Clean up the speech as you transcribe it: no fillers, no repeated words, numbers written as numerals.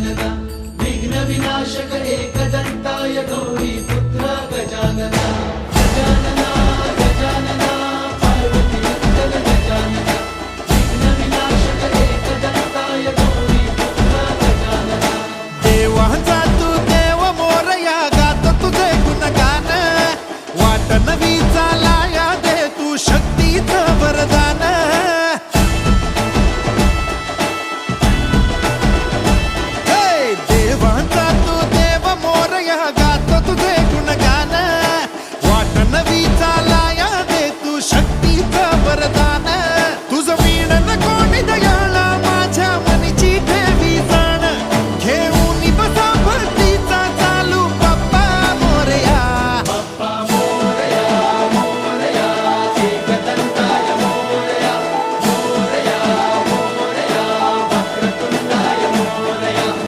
गजानना विघ्न विनाशक एकदंताय गौरी पुत्र गजानना गजानना गजानना पार्वती नंदन गजानना विघ्न विनाशक एकदंताय गौरी पुत्र गजानना देवांचा तू देव मोरया गात तुझे गुणगान वाट नवी चालाया दे तू शक्तीचं वरदान देवांचा तू देव मोरया गात तुझे गुणगान वाट नवी चालाया दे तू शक्तीचं वरदान